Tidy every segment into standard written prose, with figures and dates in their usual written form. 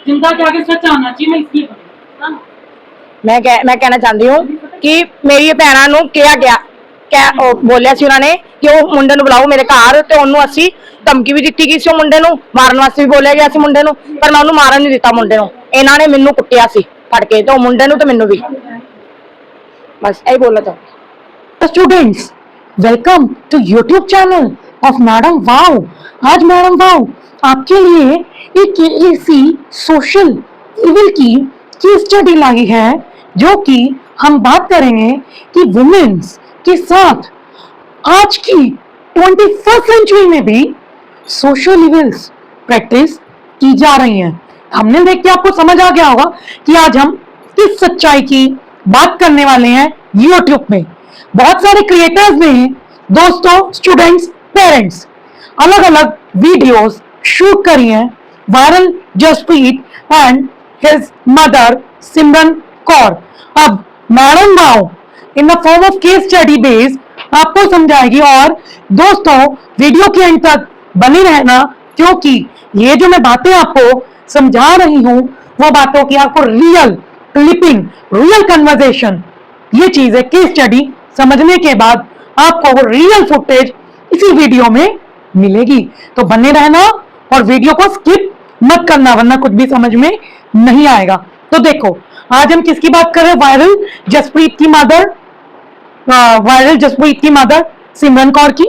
जनता के आगे सच आना चाहिए, मैं इसलिए बोली। मैं कहना चाहती हूँ कि मेरी भैणों ਨੂੰ ਕਿਹਾ ਗਿਆ ਬੋਲਿਆ ਸੀ ਉਹਨਾਂ ਨੇ ਕਿ ਉਹ ਮੁੰਡੇ ਨੂੰ ਬੁਲਾਓ ਮੇਰੇ ਘਰ ਤੇ ਉਹਨੂੰ ਅਸੀਂ ਧਮਕੀ ਵੀ ਦਿੱਤੀ ਗਈ ਸੀ ਉਹ ਮੁੰਡੇ ਨੂੰ ਮਾਰਨ ਵਾਸਤੇ ਵੀ ਬੋਲਿਆ ਗਿਆ ਸੀ ਮੁੰਡੇ ਨੂੰ ਪਰ ਮੈਂ ਉਹਨੂੰ ਮਾਰਨ ਨਹੀਂ ਦਿੱਤਾ ਮੁੰਡੇ ਨੂੰ ਇਹਨਾਂ ਨੇ ਮੈਨੂੰ ਕੁੱਟਿਆ ਸੀ ਫੜ ਕੇ ਤੇ ਉਹ ਮੁੰਡੇ ਨੂੰ ਤੇ ਮੈਨੂੰ ਵੀ बस यही बोलना चाहूँ। Students welcome to YouTube channel of madam Wow. आज मैडम वाव आपके लिए एक ऐसी सोशल इविल की केस स्टडी लाई है जो कि हम बात करेंगे कि वुमेन्स के साथ आज की 21st सेंचुरी में भी सोशल इविल्स प्रैक्टिस की जा रही हैं। हमने देख के आपको समझ आ गया होगा कि आज हम किस सच्चाई की बात करने वाले हैं। यूट्यूब में बहुत सारे क्रिएटर्स ने दोस्तों स्टूडेंट्स पेरेंट्स अलग अलग वीडियोस शूट करी हैं। Viral Jaspreet and his mother Simran Kaur अब madam Wow in the form of case study base आपको समझाएगी। और दोस्तों वीडियो के एंड तक बने रहना क्योंकि ये जो मैं बातें आपको समझा रही हूं वो बातों की आपको रियल क्लिपिंग रियल कन्वर्सेशन ये चीज है। केस स्टडी समझने के बाद आपको वो रियल फुटेज इसी वीडियो में मिलेगी तो बने रहना और वीडियो को स्किप मत करना वरना कुछ भी समझ में नहीं आएगा। तो देखो आज हम किसकी बात कर रहे हैं। वायरल जसप्रीत की मदर सिमरन कौर की।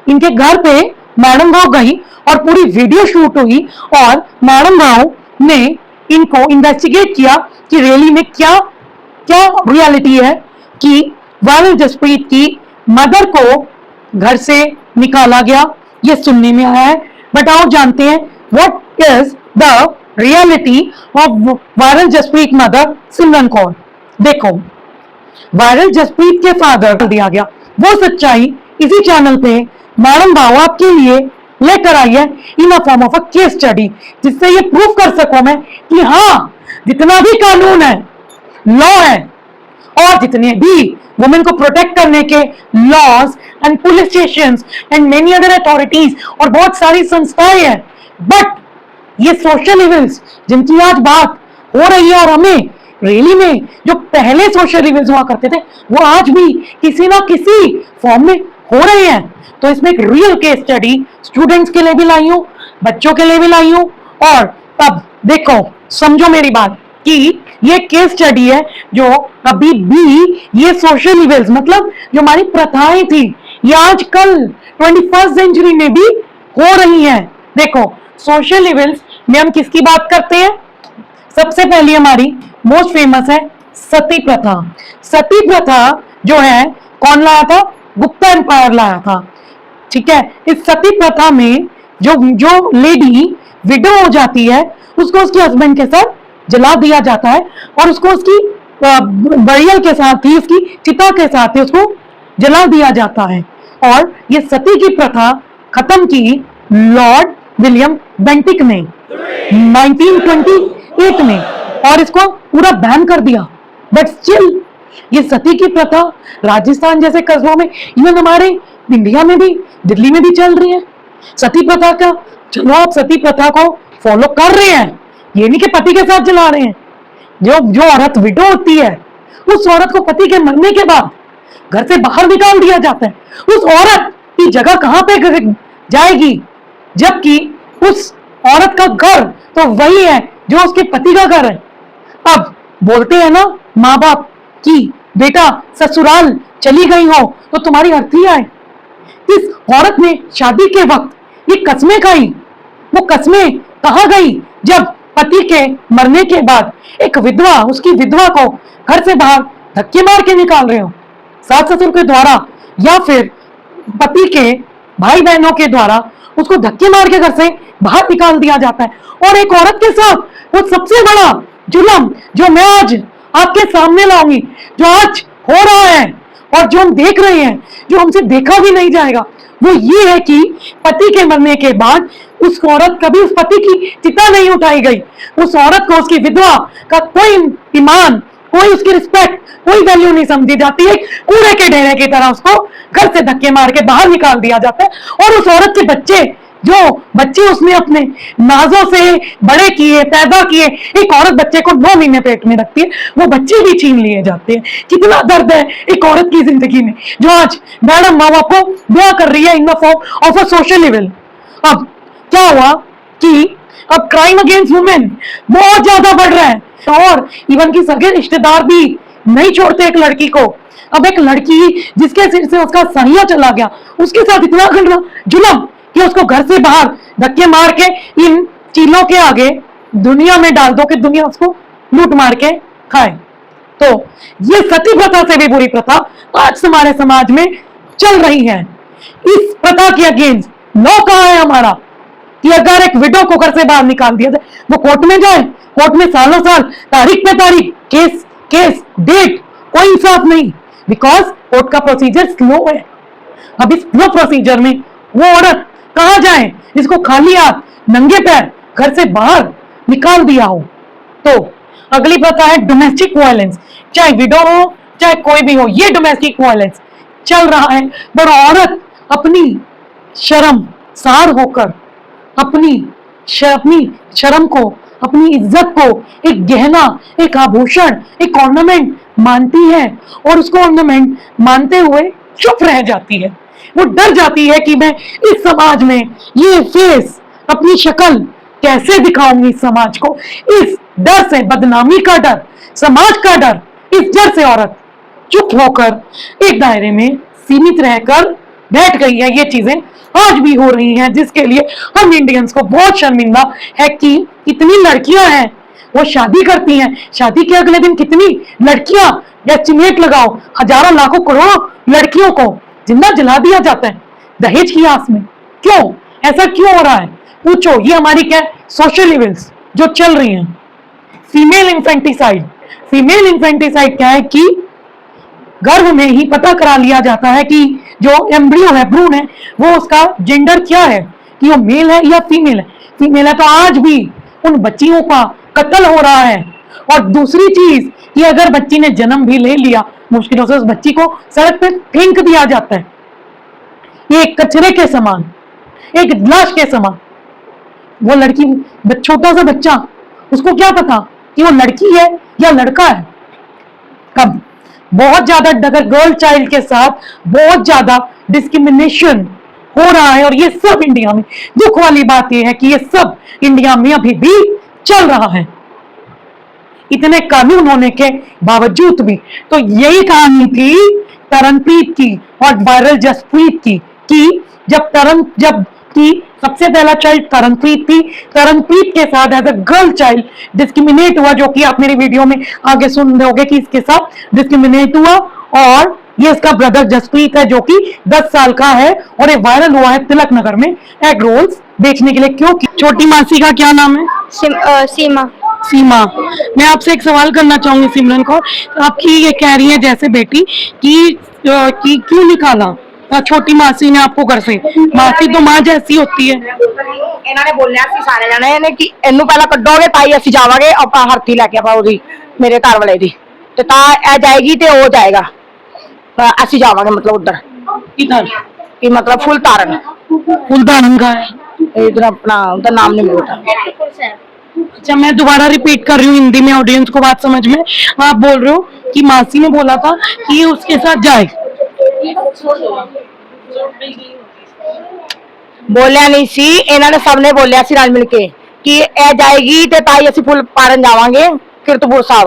इनके घर पे मैडम भाव गई और पूरी वीडियो शूट हुई और मैडम भाव ने इनको इन्वेस्टिगेट किया कि रैली में क्या क्या रियलिटी है कि वायरल जसप्रीत की मदर को घर से निकाला गया ये सुनने में आया है। बट आओ जानते हैं what is the reality of viral Jaspreet mother Simran Kaur. देखो वायरल जसप्रीत के फादर को दिया गया वो सच्चाई इसी चैनल पे मैडम भाव आपके लिए लेकर आई है in a form of a case study जिससे ये प्रूव कर सकूं मैं कि हाँ जितना भी कानून है लॉ है और जितने भी वुमेन को प्रोटेक्ट करने के laws and police stations and many other authorities और बहुत सारी संस्थाएं हैं बट ये सोशल इविल्स जिनकी आज बात हो रही है और हमें रैली में जो पहले सोशल इविल्स हुआ करते थे वो आज भी किसी ना किसी फॉर्म में हो रहे हैं। तो इसमें एक रियल केस स्टडी स्टूडेंट्स के लिए भी लाई हूं बच्चों के लिए भी लाई हूं। और तब देखो समझो मेरी बात कि ये केस स्टडी है जो अभी भी ये सोशल इविल्स मतलब जो हमारी प्रथाएं थी ये आजकल 21st सेंचुरी में भी हो रही हैं। देखो सोशल इविल्स में हम किसकी बात करते हैं। सबसे पहली हमारी मोस्ट फेमस है सती प्रथा। सती प्रथा जो है कौन लाया था गुप्ता एम्पायर लाया था। ठीक है इस सती प्रथा में जो लेडी विडो हो जाती है उसको उसके हस्बैंड के साथ जला दिया जाता है और उसको उसकी बरियल के साथ ही उसकी चिता के साथ ही उसको जला दिया जाता है। और ये सती की प्रथा खत्म की लॉर्ड विलियम बेंटिक ने 1928 में और इसको पूरा बैन कर दिया। बट स्टिल ये सती की प्रथा राजस्थान जैसे कस्बों में इवन हमारे इंडिया में भी दिल्ली में भी चल रही है। सती प्रथा का चलो आप सती प्रथा को फॉलो कर रहे हैं ये नहीं कि पति के साथ जला रहे हैं। जो औरत विडो होती है उस औरत को पति के मरने के बाद घर से बाहर निकाल दिया जाता है। उस औरत की जगह कहां पे जाएगी जबकि उस औरत का घर तो वही है जो उसके पति का घर है। अब बोलते हैं ना माँ बाप कि बेटा ससुराल चली गई हो तो तुम्हारी अर्थी आए। इस औरत ने शादी के वक्त ये कस्में खाई वो कस्में कहाँ गई जब पति के मरने के बाद एक विधवा उसकी विधवा को घर से बाहर धक्के मार के निकाल रहे हो सास ससुर के द्वारा या फिर पति के भाई बहनों के द्वारा उसको धक्के मार के घर से बाहर निकाल दिया जाता है। और एक औरत के साथ वो सबसे बड़ा जुल्म जो मैं आज आपके सामने लाऊंगी जो आज हो रहा है और जो हम देख रहे हैं जो हमसे देखा भी नहीं जाएगा वो ये है कि पति के मरने के बाद उस औरत कभी उस पति की चिता नहीं उठाई गई। उस औरत को उसकी विधवा का कोई ईमान कोई उसकी रिस्पेक्ट कोई वैल्यू नहीं समझी जाती है। कूड़े के ढेरे की तरह उसको घर से धक्के मार के बाहर निकाल दिया जाता है और उस औरत के बच्चे जो बच्चे उसने अपने नाजों से बड़े किए, पैदा किए। एक औरत बच्चे को 9 महीने पेट में रखती है, वो बच्चे भी छीन लिए जाते हैं। कितना दर्द है एक औरत की जिंदगी में, जो आज मैडम माँ बाप को ब्याह कर रही है इन the form of a social evil. अब क्या हुआ कि अब क्राइम अगेंस्ट वुमेन बहुत ज्यादा बढ़ रहा है, और इवन की सगे रिश्तेदार भी नहीं छोड़ते एक लड़की को। अब एक लड़की जिसके सिर से उसका सहिया चला गया, उसके साथ इतना जुल्म कि उसको घर से बाहर धक्के मार के इन चीलों के आगे दुनिया में डाल दो कि दुनिया उसको लूट मार के खाए। तो ये सती प्रथा से भी बुरी प्रथा आज हमारे समाज में चल रही है। इस प्रथा के अगेंस्ट लॉ कहाँ है हमारा कि अगर एक विडो को घर से बाहर निकाल दिया जाए, वो कोर्ट में जाए, कोर्ट में सालों साल, तारीख पे तारीख, केस डेट, कोई इंसाफ नहीं, बिकॉज कोर्ट का प्रोसीजर स्लो है। अब इस स्लो प्रोसीजर में वो औरत कहां जाए जिसको खाली हाथ नंगे पैर घर से बाहर निकाल दिया हो। तो अगली प्रथा है डोमेस्टिक वायलेंस, चाहे विडो हो चाहे कोई भी हो, ये डोमेस्टिक वायलेंस चल रहा है। पर औरत अपनी शर्म सार होकर अपनी शर्म को, अपनी इज्जत को एक गहना, एक आभूषण, एक ऑर्नामेंट मानती है, और उसको ऑर्नामेंट मानते हुए चुप रह जाती है। वो डर जाती है कि मैं इस समाज में ये फेस, अपनी शक्ल कैसे दिखाऊंगी समाज को। इस डर से, बदनामी का डर, समाज का डर, इस डर से औरत चुप होकर एक दायरे में सीमित रहकर बैठ गई है। ये चीजें आज भी हो रही हैं, जिसके लिए हम इंडियंस को बहुत शर्मिंदा है कि इतनी लड़कियां हैं वो शादी करती हैं, शादी के अगले दिन कितनी लड़कियां, एस्टिमेट लगाओ, हजारों लाखों करोड़ों लड़कियों को जिंदा जला दिया जाता है दहेज की आस में। क्यों ऐसा क्यों हो रहा है पूछो। ये हमारी क्या सोशल इविल्स जो चल रही हैं। फीमेल इन्फेंटिसाइड, फीमेल इन्फेंटिसाइड क्या है कि गर्भ में ही पता करा लिया जाता है कि जो एम्ब्रियो है, भ्रूण है, वो उसका जेंडर क्या है, कि वो मेल है या फीमेल है। फीमेल है तो आज भी उन बच्चियों का कत्ल हो रहा है। और दूसरी चीज कि अगर बच्ची ने जन्म भी ले लिया, मुश्किलों से उस बच्ची को सड़क पे फेंक दिया जाता है, ये एक कचरे के समान, एक लाश के समान। वो लड़की, छोटा सा बच्चा, उसको क्या पता कि वो लड़की है या लड़का है। कब बहुत ज्यादा अगर गर्ल चाइल्ड के साथ बहुत ज्यादा डिस्क्रिमिनेशन हो रहा है, और ये सब इंडिया में, दुख वाली बात यह है कि ये सब इंडिया में अभी भी चल रहा है, इतने कानून होने के बावजूद भी। तो यही कहानी थी तरनप्रीत की और वायरल जसप्रीत की, कि जब सबसे पहला चाइल्ड तरनप्रीत थी, तरनप्रीत के साथ as a girl child discriminate हुआ, जो कि आप मेरी वीडियो में आगे सुन रहोगे कि इसके साथ डिस्क्रिमिनेट हुआ। और ये इसका ब्रदर जसप्रीत है जो कि 10 साल का है, और ये वायरल हुआ है तिलक नगर में एग रोल्स बेचने के लिए। क्योंकि छोटी मासी का क्या नाम है? सीमा। सीमा, मैं आपसे एक सवाल करना चाहूंगी सिमरन को। आपकी ये कह रही है जैसे बेटी कि क्यों निकाला छोटी मासी ने आपको घर से? मासी तो मां जैसी होती है। इन्होंने बोलिया सी सारे जने ने कि इन्नू पहला कड्डोगे ताई ਅਸੀਂ ਜਾਵਾਂਗੇ, ਆਪਾਂ ਹਰਤੀ ਲੈ ਕੇ ਆਪਾਂ ਉਹਦੀ ਮੇਰੇ ਘਰ ਵਾਲੇ ਦੀ, ਤੇ ਤਾਂ ਇਹ ਜਾਏਗੀ ਤੇ ਉਹ ਜਾਏਗਾ, ਅਸੀਂ ਜਾਵਾਂਗੇ मतलब उधर इधर कि मतलब फुलतारन। फुलदारन का है इधर अपना उधर नाम नहीं मिलता। अच्छा, मैं दोबारा रिपीट कर रही हूँ हिंदी में, ऑडियंस को बात समझ में। आप बोल रहे हो कि मासी ने बोला था कि ये उसके साथ जाए। बोलिया नहीं सी, इन्होंने सबने बोलिया सी रल मिल के कि ए जाएगी ते ताई ਅਸੀਂ फुल पारन जावांगे किरतपुर साहब।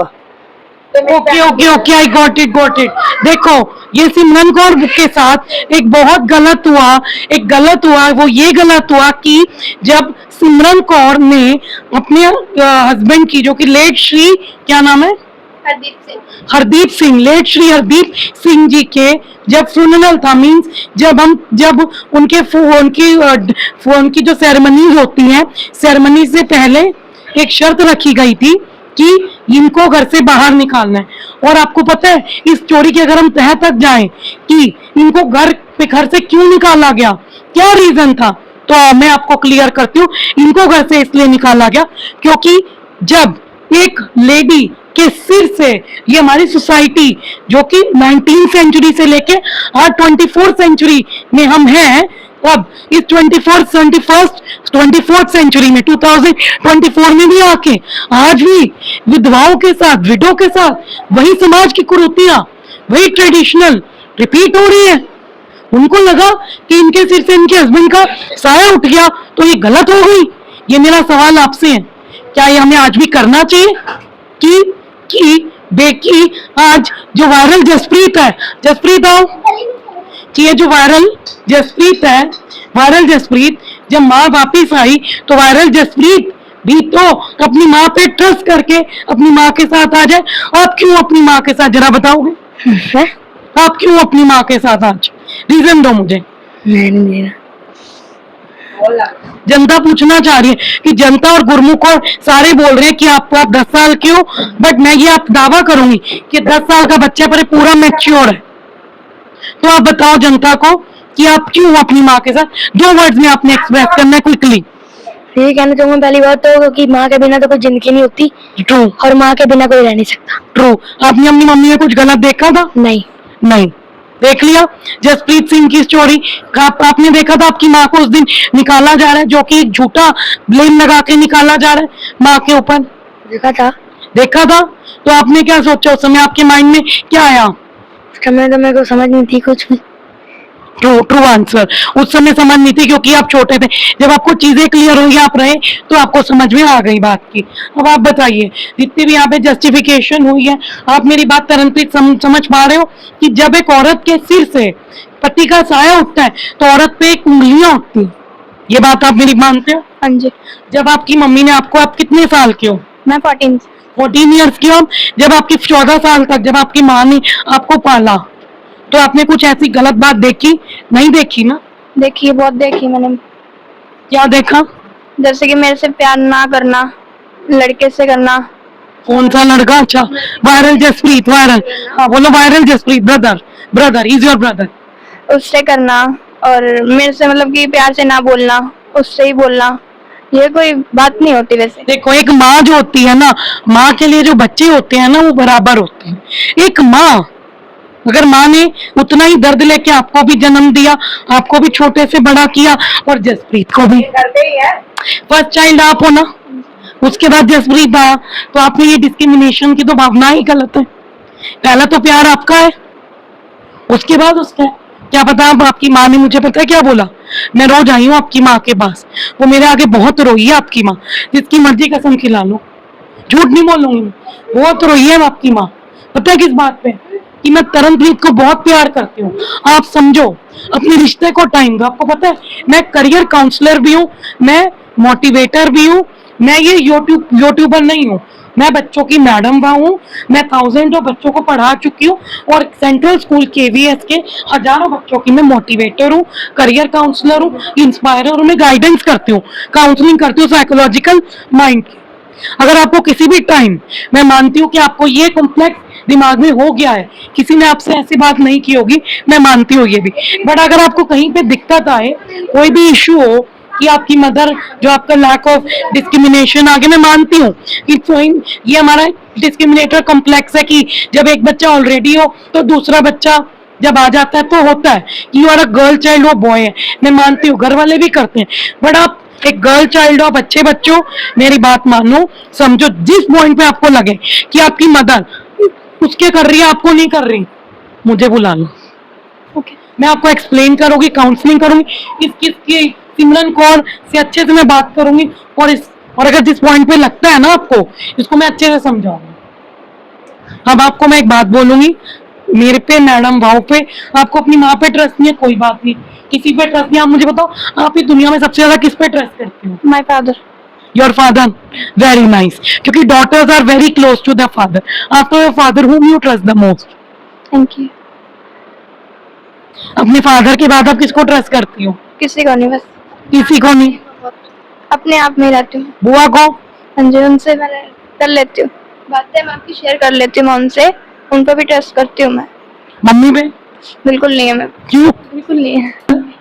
Okay okay okay, I got it got it. देखो, ये सिमरन कौर के साथ एक बहुत गलत हुआ, वो ये गलत हुआ कि जब सिमरन कौर ने अपने हस्बैंड की, जो कि लेट श्री, क्या नाम है, हरदीप सिंह, लेट श्री हरदीप सिंह जी के जब फ्यूनरल था, मींस जब उनके फोन की जो सेरेमनीज होती हैं, सेरेमनी से पहले एक शर्त रखी गई थी कि इनको घर से बाहर निकालना है। और आपको पता है इस चोरी के अगर हम तह तक जाएं कि इनको घर से क्यों निकाला गया, क्या रीजन था, तो मैं आपको क्लियर करती हूँ। इनको घर से इसलिए निकाला गया क्योंकि जब एक लेडी के सिर से, ये हमारी सोसाइटी जो कि 19th सेंचुरी से लेके आज 24th सेंचुरी में हम हैं, अब इस 24th सेंचुरी में 2024 में भी आके आज भी विधवाओं के साथ, विडो के साथ वही समाज की कुरीतियां, वही ट्रेडिशनल रिपीट हो रही है। उनको लगा कि इनके सिर से इनके हस्बैंड का साया उठ गया तो ये गलत हो गई। ये मेरा सवाल आपसे है, क्या ये हमें आज भी करना चाहिए कि बेकी आज जो वायरल जसप्रीत है, जसप्रीत आओ, कि ये जो वायरल जसप्रीत है, वायरल जसप्रीत जब माँ वापिस आई तो वायरल जसप्रीत भी तो अपनी माँ पे ट्रस्ट करके अपनी माँ के साथ आ जाए। आप क्यों अपनी माँ के साथ, जरा बताओगे आप क्यों अपनी माँ के साथ आज, रीजन दो मुझे। जनता पूछना चाह रही है कि जनता और गुरमुख और सारे बोल रहे हैं कि आप 10 साल के हो, बट मैं ये आप दावा करूंगी कि 10 साल का बच्चा पर पूरा मैच्योर है। तो आप बताओ जनता को कि आप क्यों अपनी माँ के साथ, 2 वर्ड्स में आपने एक्सप्रेस करना है क्विकली। ये कहना चाहूंगा पहली बात तो कि माँ के बिना तो कोई जिंदगी नहीं होती। ट्रू। और माँ के बिना कोई रह नहीं सकता। ट्रू। आपने अपनी मम्मी में कुछ गलत देखा था? नहीं। नहीं देख लिया। जसप्रीत सिंह की स्टोरी आपने देखा था, आपकी माँ को उस दिन निकाला जा रहा है, जो कि एक झूठा ब्लेम लगा के निकाला जा रहा है माँ के ऊपर। देखा था। देखा था तो आपने क्या सोचा उस समय, आपके माइंड में क्या आया? उस समय तो मेरे को समझ नहीं थी कुछ भी। True answer. उस समय समझ नहीं थी क्योंकि आप छोटे थे। जब आपको चीजें क्लियर हुई, आप रहे, तो आपको समझ में आ गई बात की। अब आप बताइए, जितनी भी यहाँ पे जस्टिफिकेशन हुई है, आप मेरी बात तुरंत समझ पा रहे हो कि जब एक औरत के सिर से पति का साया उठता है तो औरत पे एक उंगलियां उठती है। ये बात आप मेरी मानते हो? हाँ जी। जब आपकी मम्मी ने आपको, आप कितने साल के हो? मैं 14 ईयर्स की हो। जब आपकी 14 साल तक जब आपकी माँ ने आपको पाला तो आपने कुछ ऐसी गलत बात देखी? नहीं देखी ना? देखी, बहुत देखी मैंने। क्या देखा? जैसे कि मेरे से प्यार ना करना, लड़के से करना। कौन सा लड़का? अच्छा, वायरल जसप्रीत, वायरल, हाँ बोलो, viral Jaspreet brother is your brother. उससे करना और मेरे से मतलब कि प्यार से ना बोलना, उससे ही बोलना, ये कोई बात नहीं होती। वैसे देखो, एक माँ जो होती है ना, माँ के लिए जो बच्चे होते हैं ना वो बराबर होते हैं। एक माँ, अगर माँ ने उतना ही दर्द लेके आपको भी जन्म दिया, आपको भी छोटे से बड़ा किया, और जसप्रीत को भी, फर्स्ट चाइल्ड आप हो ना, उसके बाद जसप्रीत आया, तो आपने ये डिस्क्रिमिनेशन की तो भावना ही गलत है। पहला तो प्यार आपका है, उसके बाद उसका है। क्या पता आपकी माँ ने, मुझे पता है क्या बोला, मैं रोज आई हूँ आपकी माँ के पास, वो मेरे आगे बहुत रोई है आपकी माँ, जिसकी मर्जी कसम खिला लो, झूठ नहीं बोलूंगी, बहुत रोई है आपकी माँ। पता है किस बात पे? कि मैं तरनप्रीत को बहुत प्यार करती हूँ। आप समझो, अपने रिश्ते को टाइम दो। आपको पता है मैं करियर काउंसलर भी हूँ, मैं मोटिवेटर भी हूँ, मैं ये यूट्यूबर नहीं हूँ, मैं बच्चों की मैडम हूँ, मैं 1000 बच्चों को पढ़ा चुकी हूँ, और सेंट्रल स्कूल KVS के हजारों बच्चों की मैं मोटिवेटर हूँ, करियर काउंसलर हूँ, इंस्पायरर हूँ, मैं गाइडेंस करती हूँ, काउंसलिंग करती हूँ साइकोलॉजिकल माइंड की। अगर आपको किसी भी टाइम, मैं मानती हूँ कि आपको ये कॉम्प्लेक्स दिमाग में हो गया है, किसी ने आपसे ऐसी बात नहीं की होगी, मैं मानती हूँ ये भी, बट अगर आपको कहीं पे दिक्कत आए, कोई भी इश्यू हो, कि आपकी मदर जो आपका लैक ऑफ डिस्क्रिमिनेशन आगे, मैं मानती हूँ कि ये हमारा डिस्क्रिमिनेटर कॉम्प्लेक्स है कि जब एक बच्चा ऑलरेडी हो तो दूसरा बच्चा जब आ जाता है तो होता है कि you are a girl child, वो बॉय है। मैं मानती हूँ घर वाले भी करते हैं, बट आप एक गर्ल चाइल्ड हो, आप अच्छे बच्चों, मेरी बात मानो, समझो, जिस पॉइंट पे आपको लगे कि आपकी मदर उसके कर रही है, आपको नहीं कर रही, मुझे बुला लो। मैं आपको एक्सप्लेन करूंगी, काउंसलिंग करूंगी, किसकी सिमरन कौर से अच्छे से मैं बात करूंगी, और अगर जिस पॉइंट पे लगता है ना आपको, इसको मैं अच्छे से समझाऊंगी। अब आपको मैं एक बात बोलूंगी, मेरे पे, मैडम भाव पे, आपको अपनी माँ पे ट्रस्ट नहीं है, कोई बात नहीं, किसी पे ट्रस्ट नहीं। आप मुझे बताओ, आप इस दुनिया में सबसे ज्यादा किस पे ट्रस्ट करती हो? My father. Your father, very nice, क्योंकि daughters are very close to the father. After your father whom you trust the most? Thank you. अपने फादर के बाद आप किसको ट्रस्ट करती हो? किसी को नहीं, बस किसी को नहीं, अपने आप में रहती हूँ। बुआ को? हाँ जी, उनसे मैं कर लेती हूँ बातें, मैं आपकी शेयर कर लेती हूँ, मैं उनसे, उन पर भी ट्रस्ट करती हूँ। मैं मम्मी पे बिल्कुल नहीं है। मैं क्यों? बिल्कुल नहीं है।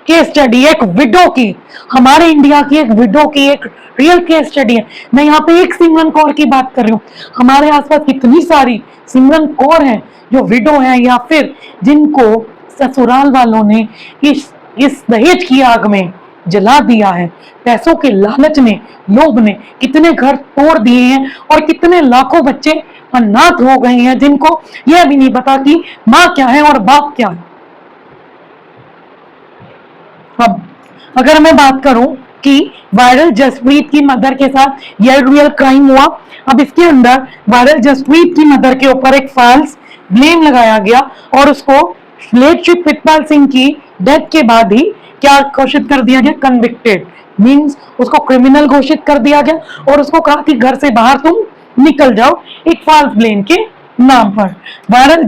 केस स्टडी एक विडो की, हमारे इंडिया की एक विडो की एक रियल केस स्टडी है। मैं यहाँ पे एक सिमरन कौर की बात कर रही हूँ, हमारे आसपास कितनी सारी सिमरन कौर हैं जो विडो हैं, या फिर जिनको ससुराल वालों ने इस इस दहेज की आग में जला दिया है। पैसों के लालच ने, लोभ ने कितने घर तोड़ दिए हैं और कितने लाखों बच्चे अनाथ हो गए हैं जिनको यह भी नहीं पता कि माँ क्या है और बाप क्या है। अब अगर मैं बात करूं कि वायरल जसप्रीत की मदर के साथ यह रियल क्राइम हुआ, अब इसके अंदर वायरल जसप्रीत की मदर के ऊपर एक फॉल्स ब्लेम लगाया गया और उसको लेट श्री प्रितपाल सिंह की डेथ के बाद ही क्या घोषित कर दिया गया, कन्विक्टेड, मींस उसको क्रिमिनल घोषित कर दिया गया और उसको कहा कि घर से बाहर तुम निकल जाओ, एक फॉल्स ब्लेम के नाम पर। वायरल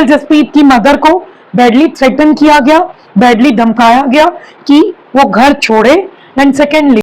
जसप्रीत की मदर को बैडली थ्रेटन किया गया, बैडली धमकाया गया कि वो घर छोड़े। And secondly